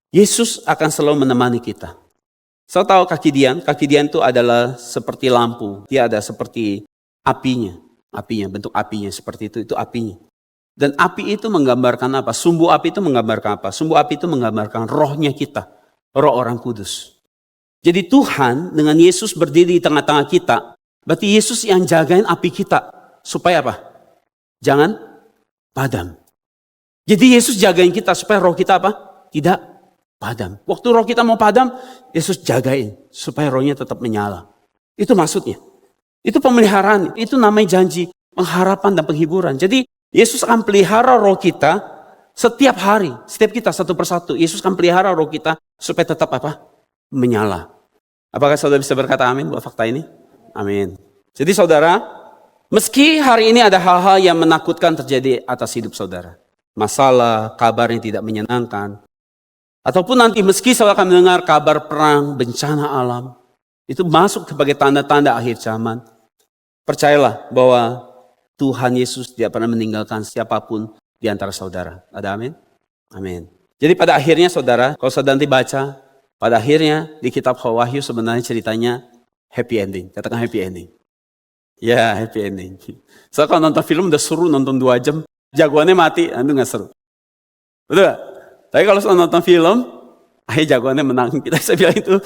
Yesus akan selalu menemani kita. Saya tahu kaki Dian itu adalah seperti lampu. Dia ada seperti apinya, bentuk apinya seperti itu apinya. Dan api itu menggambarkan apa? Sumbu api itu menggambarkan apa? Sumbu api itu menggambarkan rohnya kita, roh orang kudus. Jadi Tuhan dengan Yesus berdiri di tengah-tengah kita, berarti Yesus yang jagain api kita. Supaya apa? Jangan padam. Jadi Yesus jagain kita supaya roh kita apa? Tidak padam. Waktu roh kita mau padam, Yesus jagain supaya rohnya tetap menyala. Itu maksudnya. Itu pemeliharaan, itu namanya janji, pengharapan dan penghiburan. Jadi Yesus akan pelihara roh kita setiap hari, setiap kita satu persatu. Yesus akan pelihara roh kita supaya tetap apa? Menyala. Apakah saudara bisa berkata amin buat fakta ini? Amin. Jadi saudara, meski hari ini ada hal-hal yang menakutkan terjadi atas hidup saudara. Masalah, kabar yang tidak menyenangkan. Ataupun nanti meski saudara akan mendengar kabar perang, bencana alam. Itu masuk sebagai tanda-tanda akhir zaman. Percayalah bahwa Tuhan Yesus tidak pernah meninggalkan siapapun di antara saudara. Ada amin? Amin. Jadi pada akhirnya saudara, kalau saudara nanti baca, pada akhirnya di kitab Wahyu sebenarnya ceritanya happy ending. Katakan happy ending. Ya, happy ending. So kalau nonton film udah seru, nonton 2 jam, jagoannya mati, itu gak seru. Betul gak? Tapi kalau saudara nonton film, akhirnya jagoannya menang. Kita bisa bilang itu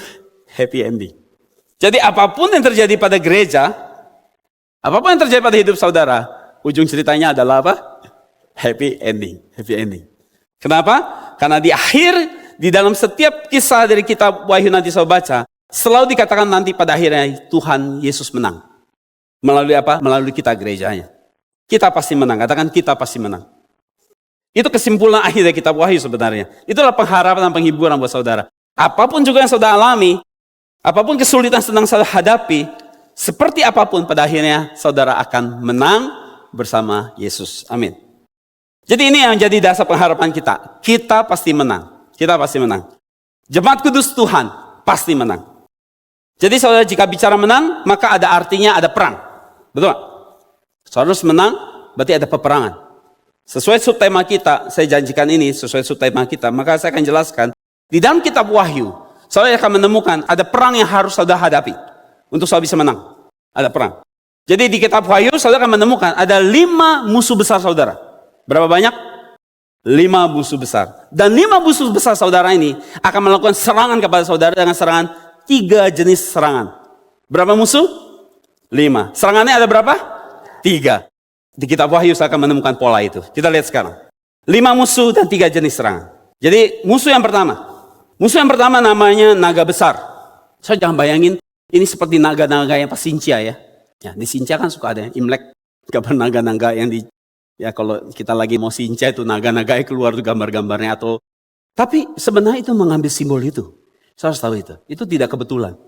happy ending. Jadi apapun yang terjadi pada gereja, apapun yang terjadi pada hidup saudara, ujung ceritanya adalah apa? Happy ending. Happy ending. Kenapa? Karena di akhir, di dalam setiap kisah dari kitab Wahyu nanti saya baca, selalu dikatakan nanti pada akhirnya Tuhan Yesus menang. Melalui apa? Melalui kita gerejanya. Kita pasti menang. Katakan kita pasti menang. Itu kesimpulan akhir dari kitab Wahyu sebenarnya. Itulah pengharapan dan penghiburan buat saudara. Apapun juga yang saudara alami, apapun kesulitan sedang saudara hadapi, seperti apapun pada akhirnya saudara akan menang bersama Yesus. Amin. Jadi ini yang jadi dasar pengharapan kita. Kita pasti menang. Kita pasti menang. Jemaat kudus Tuhan pasti menang. Jadi saudara jika bicara menang, maka ada artinya ada perang. Betul? Saudara harus menang, berarti ada peperangan. Sesuai subtema kita, saya janjikan ini sesuai subtema kita, maka saya akan jelaskan. Di dalam kitab Wahyu, saudara akan menemukan ada perang yang harus saudara hadapi. untuk saudara bisa menang. Ada perang. Jadi di kitab Wahyu saudara akan menemukan ada 5 musuh besar saudara. Berapa banyak? 5 musuh besar. Dan 5 musuh besar saudara ini akan melakukan serangan kepada saudara dengan serangan 3 jenis serangan. Berapa musuh? 5. Serangannya ada berapa? 3. Di kitab Wahyu saya akan menemukan pola itu. Kita lihat sekarang. 5 musuh dan 3 jenis serangan. Jadi musuh yang pertama. Musuh yang pertama namanya naga besar. Saya jangan bayangin ini seperti naga-naga yang pas Sincia ya. Ya, di Sincia kan suka ada Imlek. Gambar naga-naga yang di... Ya kalau kita lagi mau Sincia itu naga-naga keluar tuh gambar-gambarnya atau... Tapi sebenarnya itu mengambil simbol itu. Saya harus tahu itu. Itu tidak kebetulan.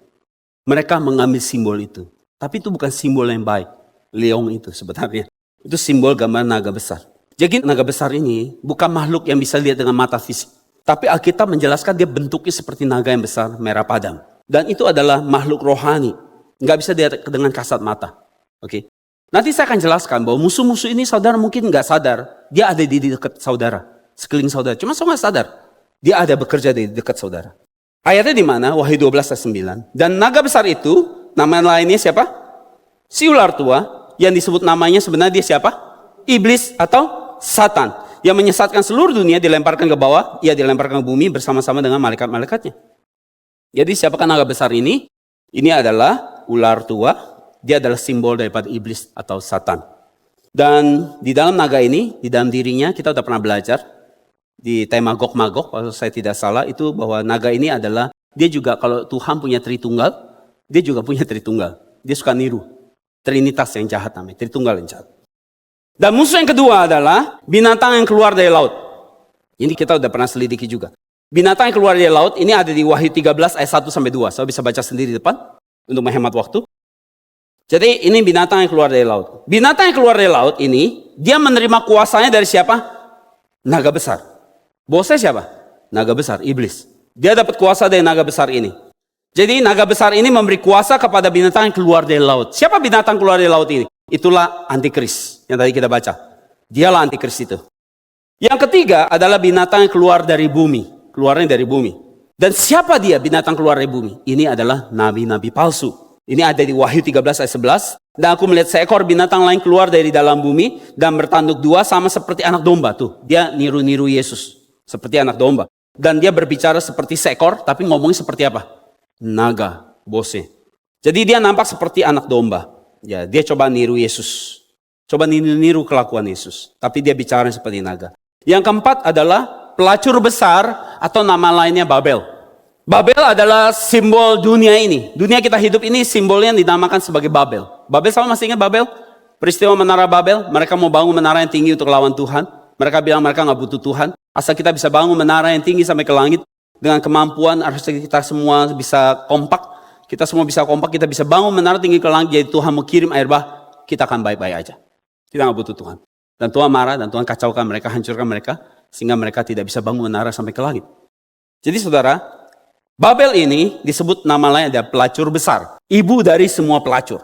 Mereka mengambil simbol itu. Tapi itu bukan simbol yang baik. Leong itu sebenarnya. Itu simbol gambar naga besar. Jadi naga besar ini bukan makhluk yang bisa lihat dengan mata fisik. Tapi Alkitab menjelaskan dia bentuknya seperti naga yang besar, merah padam. Dan itu adalah makhluk rohani. Nggak bisa dilihat dengan kasat mata. Oke. Nanti saya akan jelaskan bahwa musuh-musuh ini saudara mungkin nggak sadar. Dia ada di dekat saudara. Sekeliling saudara. Cuma saudara nggak sadar. Dia ada bekerja di dekat saudara. Ayatnya di mana? Wahyu 12 ayat 9. Dan naga besar itu, nama lainnya siapa? Si ular tua. Yang disebut namanya sebenarnya dia siapa? Iblis atau Satan. Yang menyesatkan seluruh dunia dilemparkan ke bawah. Ia dilemparkan ke bumi bersama-sama dengan malaikat-malaikatnya. Jadi siapakah naga besar ini? Ini adalah ular tua. Dia adalah simbol daripada iblis atau Satan. Dan di dalam naga ini, di dalam dirinya kita sudah pernah belajar. Di tema Gog-Magog, kalau saya tidak salah, itu bahwa naga ini adalah, dia juga kalau Tuhan punya Tritunggal, dia juga punya Tritunggal. Dia suka niru. Trinitas yang jahat namanya, Tritunggal yang jahat. Dan musuh yang kedua adalah binatang yang keluar dari laut. Ini kita sudah pernah selidiki juga. Binatang yang keluar dari laut, ini ada di Wahyu 13 ayat 1-2. Saya bisa baca sendiri di depan, untuk menghemat waktu. Jadi ini binatang yang keluar dari laut. Binatang yang keluar dari laut ini, dia menerima kuasanya dari siapa? Naga besar. Bosnya siapa? Naga besar, iblis. Dia dapat kuasa dari naga besar ini. Jadi naga besar ini memberi kuasa kepada binatang yang keluar dari laut. Siapa binatang keluar dari laut ini? Itulah antikris yang tadi kita baca. Dialah antikris itu. Yang ketiga adalah binatang yang keluar dari bumi. Keluarnya dari bumi. Dan siapa dia binatang keluar dari bumi? Ini adalah nabi-nabi palsu. Ini ada di Wahyu 13 ayat 11. Dan aku melihat seekor binatang lain keluar dari dalam bumi dan bertanduk 2 sama seperti anak domba tuh. Dia niru-niru Yesus seperti anak domba. Dan dia berbicara seperti seekor tapi ngomongnya seperti apa? Naga, bose. Jadi dia nampak seperti anak domba. Ya, dia coba niru Yesus. Coba niru kelakuan Yesus. Tapi dia bicara seperti naga. Yang keempat adalah pelacur besar atau nama lainnya Babel. Babel adalah simbol dunia ini. Dunia kita hidup ini simbolnya dinamakan sebagai Babel. Babel sama masih ingat Babel? Peristiwa menara Babel. Mereka mau bangun menara yang tinggi untuk lawan Tuhan. Mereka bilang mereka nggak butuh Tuhan. Asal kita bisa bangun menara yang tinggi sampai ke langit. Dengan kemampuan harus kita semua bisa kompak. Kita semua bisa kompak. Kita bisa bangun menara tinggi ke langit. Jadi Tuhan mau kirim air bah. Kita akan baik-baik aja. Kita nggak butuh Tuhan. Dan Tuhan marah dan Tuhan kacaukan mereka. Hancurkan mereka. Sehingga mereka tidak bisa bangun menara sampai ke langit. Jadi saudara, Babel ini disebut nama lain ada pelacur besar. Ibu dari semua pelacur.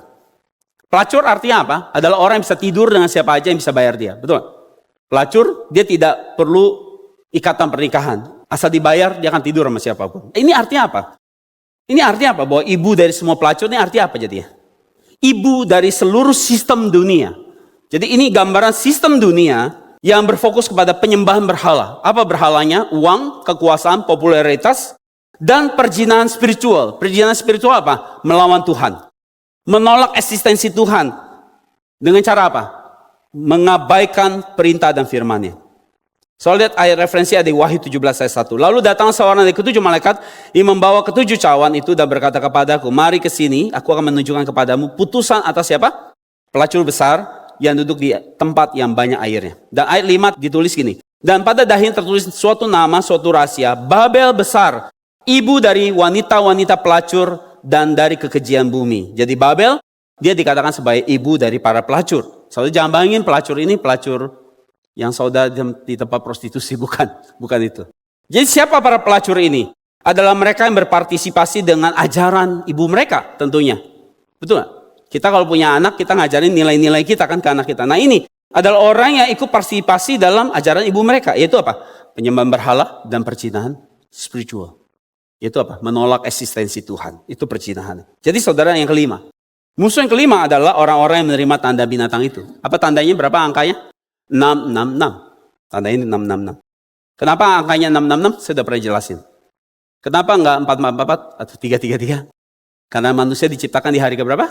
Pelacur artinya apa? Adalah orang yang bisa tidur dengan siapa aja yang bisa bayar dia. Betul? Pelacur, dia tidak perlu ikatan pernikahan. Asal dibayar, dia akan tidur sama siapapun. Ini artinya apa? Ini artinya apa? Bahwa ibu dari semua pelacur ini artinya apa jadinya? Ibu dari seluruh sistem dunia. Jadi ini gambaran sistem dunia yang berfokus kepada penyembahan berhala. Apa berhalanya? Uang, kekuasaan, popularitas, dan perjinahan spiritual. Perjinahan spiritual apa? Melawan Tuhan. Menolak eksistensi Tuhan. Dengan cara apa? Mengabaikan perintah dan firman-Nya. So lihat ayat referensi ada di Wahyu 17 ayat 1. Lalu datang seorang dari ketujuh malaikat yang membawa ketujuh cawan itu dan berkata kepadaku, mari ke sini, aku akan menunjukkan kepadamu putusan atas siapa? Pelacur besar yang duduk di tempat yang banyak airnya. Dan ayat 5 ditulis gini. Dan pada dahinya tertulis suatu nama, suatu rahasia, Babel besar. Ibu dari wanita-wanita pelacur dan dari kekejian bumi. Jadi Babel, dia dikatakan sebagai ibu dari para pelacur. Saudara jangan bayangin pelacur ini pelacur yang saudara di tempat prostitusi. Bukan itu. Jadi siapa para pelacur ini? Adalah mereka yang berpartisipasi dengan ajaran ibu mereka tentunya. Betul gak? Kita kalau punya anak, kita ngajarin nilai-nilai kita kan ke anak kita. Nah ini adalah orang yang ikut partisipasi dalam ajaran ibu mereka. Yaitu apa? Penyembahan berhala dan perzinahan spiritual. Itu apa? Menolak eksistensi Tuhan. Itu perzinahan. Jadi saudara yang kelima. Musuh yang kelima adalah orang-orang yang menerima tanda binatang itu. Apa tandanya? Berapa angkanya? 666. Tandanya ini 666. Kenapa angkanya 666? Saya sudah pernah jelasin. Kenapa enggak 444 atau 333? Karena manusia diciptakan di hari keberapa?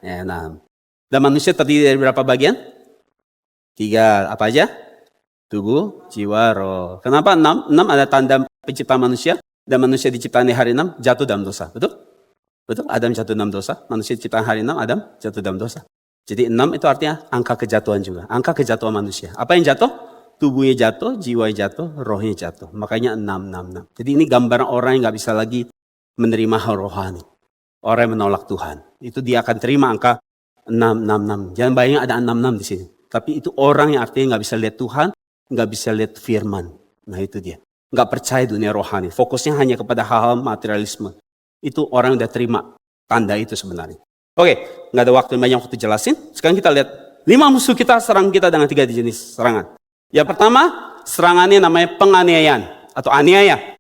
Ya, 6. Dan manusia terdiri dari berapa bagian? 3. Apa aja? Tubuh, jiwa, roh. Kenapa 6? 6 ada tanda penciptaan manusia. Dan manusia diciptakan di hari 6 jatuh dalam dosa. Betul? Betul? Adam jatuh dalam dosa. Manusia diciptakan hari 6, Adam jatuh dalam dosa. Jadi 6 itu artinya angka kejatuhan juga. Angka kejatuhan manusia. Apa yang jatuh? Tubuhnya jatuh, jiwanya jatuh, rohnya jatuh. Makanya 666. Jadi ini gambaran orang yang gak bisa lagi menerima hal rohani. Orang yang menolak Tuhan. Itu dia akan terima angka 666. Jangan bayangin ada 66 di sini. Tapi itu orang yang artinya gak bisa lihat Tuhan, gak bisa lihat firman. Nah itu dia. Gak percaya dunia rohani. Fokusnya hanya kepada hal-hal materialisme. Itu orang yang udah terima tanda itu sebenarnya. Oke, gak ada waktu banyak waktu jelasin. Sekarang kita lihat 5 musuh kita serang kita dengan 3 jenis serangan. Yang pertama, serangannya namanya penganiayaan atau aniaya.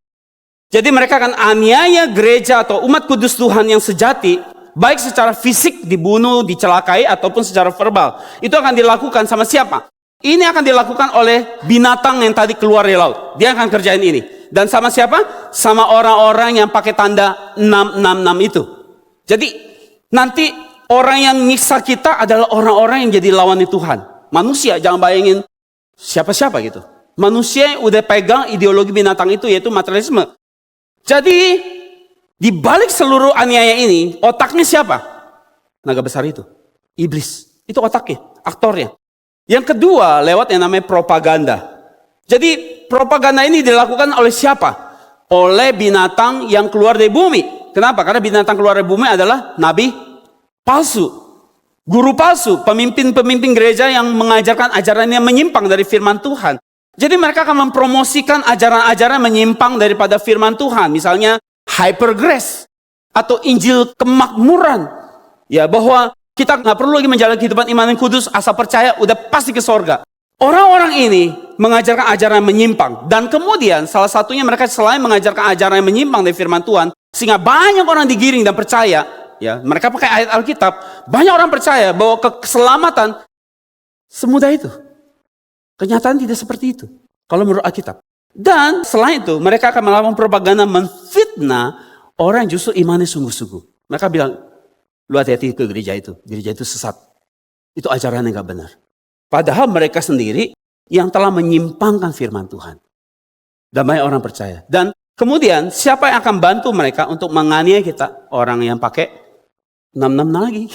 Jadi mereka akan aniaya gereja atau umat kudus Tuhan yang sejati, baik secara fisik dibunuh, dicelakai, ataupun secara verbal. Itu akan dilakukan sama siapa? Ini akan dilakukan oleh binatang yang tadi keluar dari laut. Dia akan kerjain ini. Dan sama siapa? Sama orang-orang yang pakai tanda 666 itu. Jadi nanti orang yang nyiksa kita adalah orang-orang yang jadi lawan Tuhan. Manusia, jangan bayangin siapa-siapa gitu. Manusia yang udah pegang ideologi binatang itu, yaitu materialisme. Jadi di balik seluruh aniaya ini, otaknya siapa? Naga besar itu. Iblis. Itu otaknya, aktornya. Yang kedua, lewat yang namanya propaganda. Jadi propaganda ini dilakukan oleh siapa? Oleh binatang yang keluar dari bumi. Kenapa? Karena binatang keluar dari bumi adalah nabi palsu, guru palsu, pemimpin-pemimpin gereja yang mengajarkan ajaran yang menyimpang dari firman Tuhan. Jadi mereka akan mempromosikan ajaran-ajaran menyimpang daripada firman Tuhan. Misalnya hyper grace atau Injil kemakmuran. Ya, bahwa kita nggak perlu lagi menjalani kehidupan iman yang kudus, asal percaya udah pasti ke sorga. Orang-orang ini mengajarkan ajaran yang menyimpang. Dan kemudian salah satunya mereka selain mengajarkan ajaran yang menyimpang dari firman Tuhan, sehingga banyak orang digiring dan percaya. Ya, mereka pakai ayat Alkitab. Banyak orang percaya bahwa keselamatan semudah itu. Kenyataan tidak seperti itu. Kalau menurut Alkitab. Dan selain itu mereka akan melakukan propaganda menfitnah orang yang justru imannya sungguh-sungguh. Mereka bilang, lu hati-hati ke gereja itu. Gereja itu sesat. Itu ajaran yang gak benar. Padahal mereka sendiri yang telah menyimpangkan firman Tuhan. Dan banyak orang percaya. Dan kemudian siapa yang akan bantu mereka untuk menganiaya kita? Orang yang pakai 66 lagi.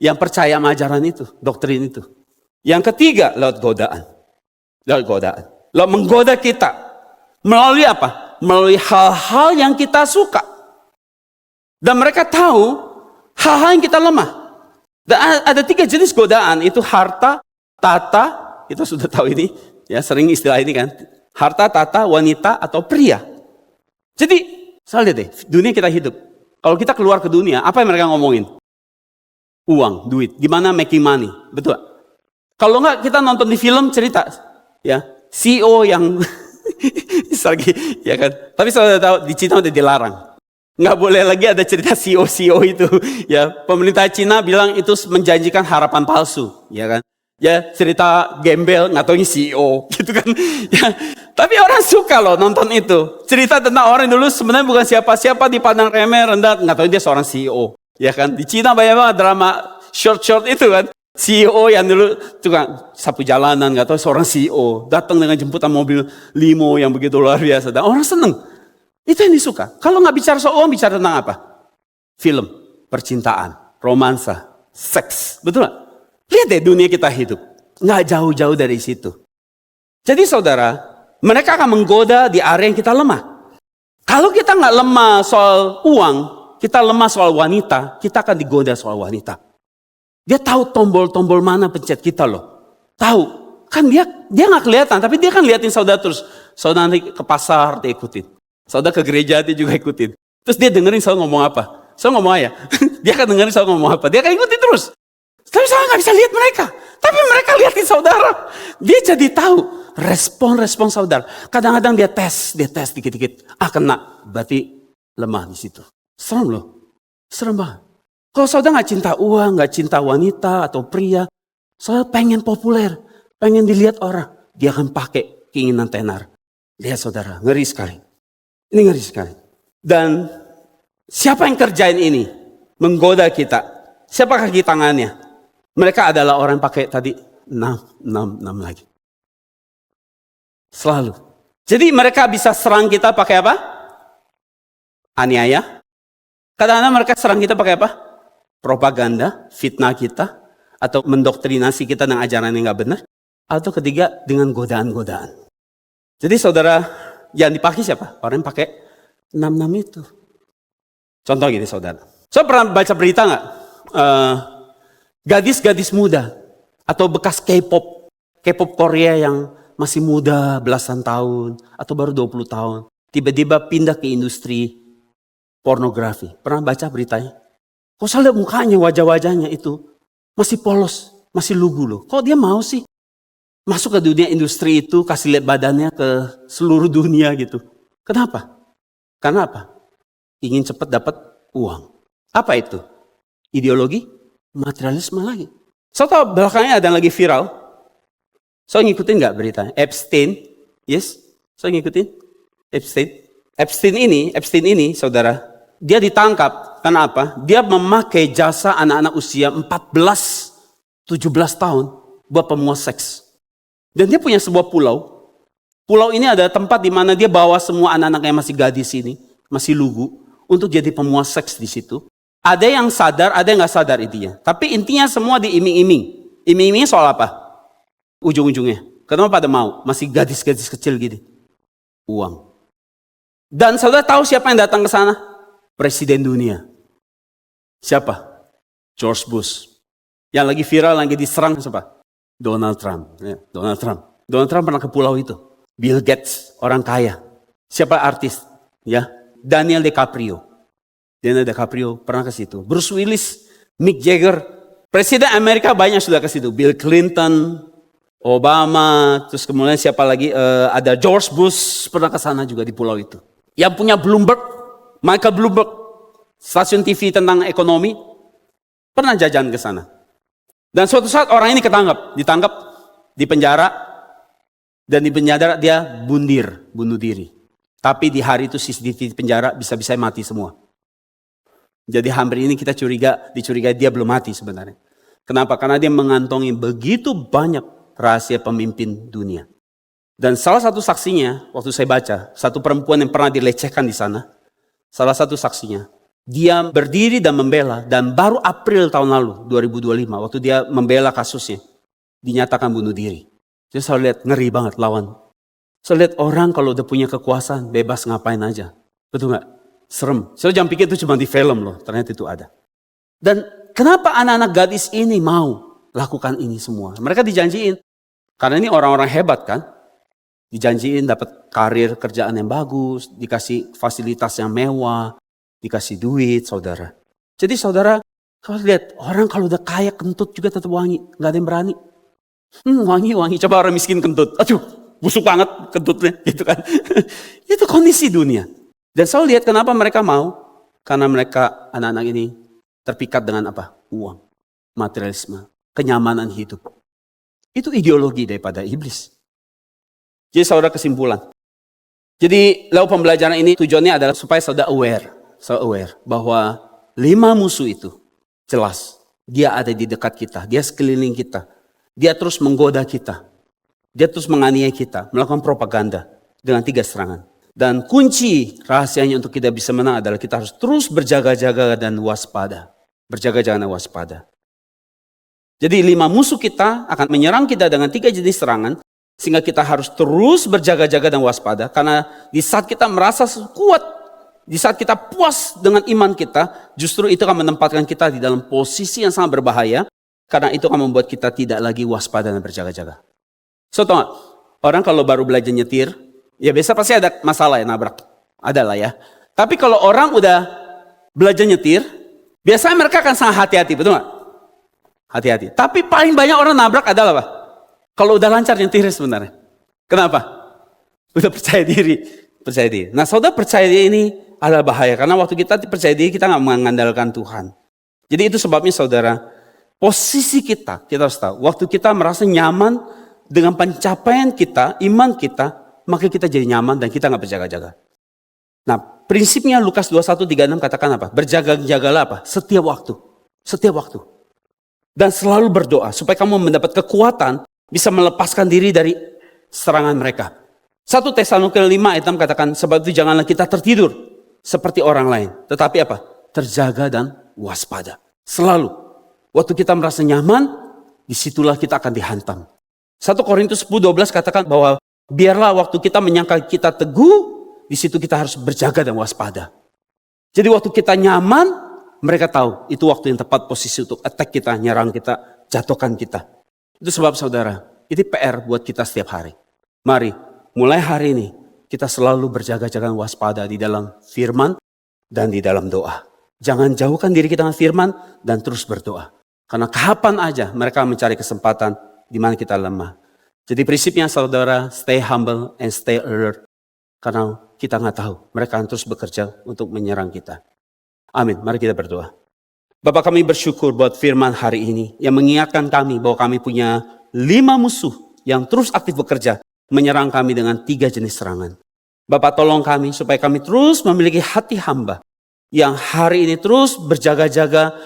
Yang percaya sama ajaran itu, doktrin itu. Yang ketiga, lewat godaan. Lewat godaan. Lewat menggoda kita. Melalui apa? Melalui hal-hal yang kita suka. Dan mereka tahu hal-hal yang kita lemah. Dan ada 3 jenis godaan. Itu harta, tata, kita sudah tahu ini. Ya, sering istilah ini kan. Harta, tata, wanita, atau pria. Jadi, saya lihat deh, dunia kita hidup. Kalau kita keluar ke dunia, apa yang mereka ngomongin? Uang, duit. Gimana making money? Betul. Kalau enggak, kita nonton di film cerita. Ya, CEO yang lagi, ya kan. Tapi saya tahu di Cina udah dilarang. Nggak boleh lagi ada cerita CEO itu. Ya, pemerintah Cina bilang itu menjanjikan harapan palsu, ya kan. Ya, cerita gembel, nggak taunya CEO, gitu kan. Ya, tapi orang suka loh nonton itu. Cerita tentang orang dulu sebenarnya bukan siapa-siapa, dipandang remeh, rendah, nggak tahu dia seorang CEO, ya kan. Di Cina banyak banget drama short itu kan. CEO yang dulu tukang sapu jalanan, nggak tahu seorang CEO datang dengan jemputan mobil limo yang begitu luar biasa. Dan orang seneng. Itu yang disuka. Kalau nggak bicara soal uang, bicara tentang apa? Film, percintaan, romansa, seks. Betul nggak? Lihat deh dunia kita hidup. Nggak jauh-jauh dari situ. Jadi saudara, mereka akan menggoda di area yang kita lemah. Kalau kita nggak lemah soal uang, kita lemah soal wanita, kita akan digoda soal wanita. Dia tahu tombol-tombol mana pencet kita loh. Tahu. Kan dia nggak kelihatan, tapi dia kan liatin saudara terus. Saudara nanti ke pasar, dia ikutin. Saudara ke gereja, dia juga ikutin. Terus dia dengerin saudara ngomong apa. Saudara ngomong ya. Dia akan dengerin saudara ngomong apa. Dia akan ikutin terus. Tapi saudara nggak bisa lihat mereka. Tapi mereka liatin saudara. Dia jadi tahu respon saudara. Kadang-kadang dia tes dikit-dikit. Kena. Berarti lemah di situ. Serem loh, serem banget. Kalau saudara nggak cinta uang, nggak cinta wanita atau pria, saudara pengen populer, pengen dilihat orang, dia akan pakai keinginan tenar. Lihat saudara, ngeri sekali. Ini ngeri sekali. Dan siapa yang kerjain ini? Menggoda kita. Siapa kaki tangannya? Mereka adalah orang yang pakai tadi 6 lagi. Selalu. Jadi mereka bisa serang kita pakai apa? Aniaya. Kadang-kadang mereka serang kita pakai apa? Propaganda, fitnah kita, atau mendoktrinasi kita dengan ajaran yang gak benar. Atau ketiga, dengan godaan-godaan. Jadi saudara, yang dipakai siapa? Orang yang pakai 6 itu. Contoh gini saudara. Saya pernah baca berita gak? Gadis-gadis muda, atau bekas K-pop Korea yang masih muda, belasan tahun, atau baru 20 tahun. Tiba-tiba pindah ke industri pornografi. Pernah baca beritanya? Kok saya lihat mukanya, wajah-wajahnya itu masih polos, masih lugu loh. Kok dia mau sih masuk ke dunia industri itu, kasih lihat badannya ke seluruh dunia gitu. Kenapa? Karena apa? Ingin cepat dapat uang. Apa itu? Ideologi materialisme lagi. So tahu belakangnya ada yang lagi viral. So ngikutin nggak beritanya? Epstein, yes? So ngikutin? Epstein ini, saudara, dia ditangkap. Karena apa? Dia memakai jasa anak-anak usia 14-17 tahun buat pemuas seks. Dan dia punya sebuah pulau. Pulau ini ada tempat di mana dia bawa semua anak-anak yang masih gadis ini, masih lugu, untuk jadi pemuas seks di situ. Ada yang sadar, ada yang nggak sadar intinya. Tapi intinya semua diiming-iming. Iming-imingnya soal apa? Ujung-ujungnya. Kenapa pada mau? Masih gadis-gadis kecil gitu. Uang. Dan saudara tahu siapa yang datang ke sana? Presiden dunia. Siapa? George Bush. Yang lagi viral, lagi diserang siapa? Donald Trump. Ya, Donald Trump pernah ke pulau itu. Bill Gates, orang kaya. Siapa artis? Ya, Daniel DiCaprio pernah ke situ. Bruce Willis, Mick Jagger, Presiden Amerika banyak sudah ke situ. Bill Clinton, Obama, terus kemudian siapa lagi? Ada George Bush pernah ke sana juga di pulau itu. Yang punya Michael Bloomberg, stasiun TV tentang ekonomi, pernah jajan ke sana. Dan suatu saat orang ini ditangkap, di penjara, dan di penjara dia bunuh diri. Tapi di hari itu CCTV di penjara bisa-bisa mati semua. Jadi hampir ini kita dicurigai dia belum mati sebenarnya. Kenapa? Karena dia mengantongi begitu banyak rahasia pemimpin dunia. Dan salah satu saksinya, waktu saya baca, satu perempuan yang pernah dilecehkan di sana, salah satu saksinya, dia berdiri dan membela, dan baru April tahun lalu, 2025, waktu dia membela kasusnya, dinyatakan bunuh diri. Jadi saya lihat ngeri banget lawan. Saya lihat orang kalau udah punya kekuasaan, bebas ngapain aja. Betul gak? Serem. Saya jangan pikir itu cuma di film loh, ternyata itu ada. Dan kenapa anak-anak gadis ini mau lakukan ini semua? Mereka dijanjiin. Karena ini orang-orang hebat kan. Dijanjiin dapat karir kerjaan yang bagus, dikasih fasilitas yang mewah, dikasih duit saudara. Jadi saudara, kalau lihat orang kalau udah kaya kentut juga tetap wangi. Gak ada yang berani. Wangi. Coba orang miskin kentut. Aduh, busuk banget kentutnya gitu kan. Itu kondisi dunia. Dan saya lihat kenapa mereka mau. Karena mereka anak-anak ini terpikat dengan apa? Uang, materialisme, kenyamanan hidup. Itu ideologi daripada iblis. Jadi saudara kesimpulan. Jadi lewat pembelajaran ini tujuannya adalah supaya saudara aware bahwa 5 musuh itu jelas. Dia ada di dekat kita, dia sekeliling kita. Dia terus menggoda kita. Dia terus menganiaya kita, melakukan propaganda dengan 3 serangan. Dan kunci rahasianya untuk kita bisa menang adalah kita harus terus berjaga-jaga dan waspada. Berjaga-jaga dan waspada. Jadi 5 musuh kita akan menyerang kita dengan 3 jenis serangan. Sehingga kita harus terus berjaga-jaga dan waspada. Karena di saat kita merasa kuat, di saat kita puas dengan iman kita, justru itu akan menempatkan kita di dalam posisi yang sangat berbahaya. Karena itu akan membuat kita tidak lagi waspada dan berjaga-jaga. So, tahu gak? Orang kalau baru belajar nyetir, ya biasa pasti ada masalah ya, nabrak. Ada lah ya. Tapi kalau orang udah belajar nyetir, biasanya mereka akan sangat hati-hati, betul gak? Hati-hati. Tapi paling banyak orang nabrak adalah apa? Kalau udah lancar nyetir sebenarnya. Kenapa? Udah percaya diri. Nah saudara percaya diri ini ada bahaya. Karena waktu kita percaya diri, kita nggak mengandalkan Tuhan. Jadi itu sebabnya saudara, posisi kita harus tahu. Waktu kita merasa nyaman dengan pencapaian kita, iman kita, maka kita jadi nyaman dan kita nggak berjaga-jaga. Nah, prinsipnya Lukas 21:36 katakan apa? Berjaga-jagalah apa? Setiap waktu. Setiap waktu. Dan selalu berdoa supaya kamu mendapat kekuatan bisa melepaskan diri dari serangan mereka. 1 Tesalonika 5 ayat 6 katakan, sebab itu janganlah kita tertidur seperti orang lain. Tetapi apa? Terjaga dan waspada. Selalu. Waktu kita merasa nyaman, disitulah kita akan dihantam. 1 Korintus 10:12 katakan bahwa biarlah waktu kita menyangka kita teguh, di situ kita harus berjaga dan waspada. Jadi waktu kita nyaman, mereka tahu itu waktu yang tepat posisi untuk attack kita, nyerang kita, jatuhkan kita. Itu sebab saudara, ini PR buat kita setiap hari. Mari, mulai hari ini kita selalu berjaga-jaga dan waspada di dalam firman dan di dalam doa. Jangan jauhkan diri kita dengan firman dan terus berdoa. Karena kapan aja mereka mencari kesempatan di mana kita lemah. Jadi prinsipnya saudara, stay humble and stay alert. Karena kita nggak tahu, mereka akan terus bekerja untuk menyerang kita. Amin, mari kita berdoa. Bapak, kami bersyukur buat firman hari ini yang mengingatkan kami bahwa kami punya 5 musuh yang terus aktif bekerja menyerang kami dengan 3 jenis serangan. Bapak, tolong kami supaya kami terus memiliki hati hamba yang hari ini terus berjaga-jaga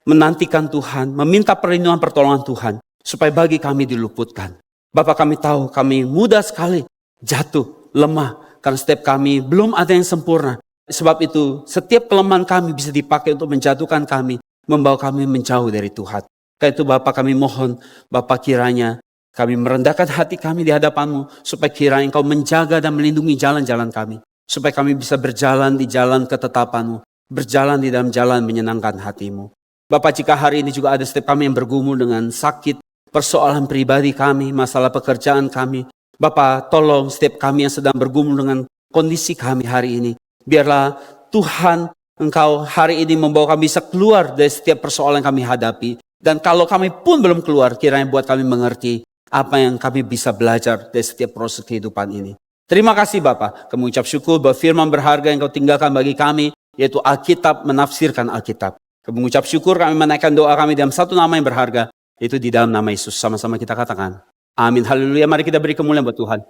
menantikan Tuhan, meminta perlindungan pertolongan Tuhan supaya bagi kami diluputkan. Bapak, kami tahu kami mudah sekali jatuh, lemah, karena setiap kami belum ada yang sempurna. Sebab itu setiap kelemahan kami bisa dipakai untuk menjatuhkan kami, membawa kami menjauh dari Tuhan. Karena itu Bapak, kami mohon, Bapak, kiranya kami merendahkan hati kami di hadapan-Mu, supaya kiranya Engkau menjaga dan melindungi jalan-jalan kami. Supaya kami bisa berjalan di jalan ketetapan-Mu, berjalan di dalam jalan menyenangkan hati-Mu. Bapak, jika hari ini juga ada setiap kami yang bergumul dengan sakit, persoalan pribadi kami, masalah pekerjaan kami, Bapak, tolong setiap kami yang sedang bergumul dengan kondisi kami hari ini. Biarlah Tuhan, Engkau hari ini membawa kami bisa keluar dari setiap persoalan yang kami hadapi. Dan kalau kami pun belum keluar, kiranya buat kami mengerti apa yang kami bisa belajar dari setiap proses kehidupan ini. Terima kasih Bapak, kami ucap syukur bahwa firman berharga yang Kau tinggalkan bagi kami, yaitu Alkitab, menafsirkan Alkitab. Kami mengucap syukur, kami menaikkan doa kami dalam satu nama yang berharga, yaitu di dalam nama Yesus. Sama-sama kita katakan, amin, haleluya. Mari kita beri kemuliaan buat Tuhan.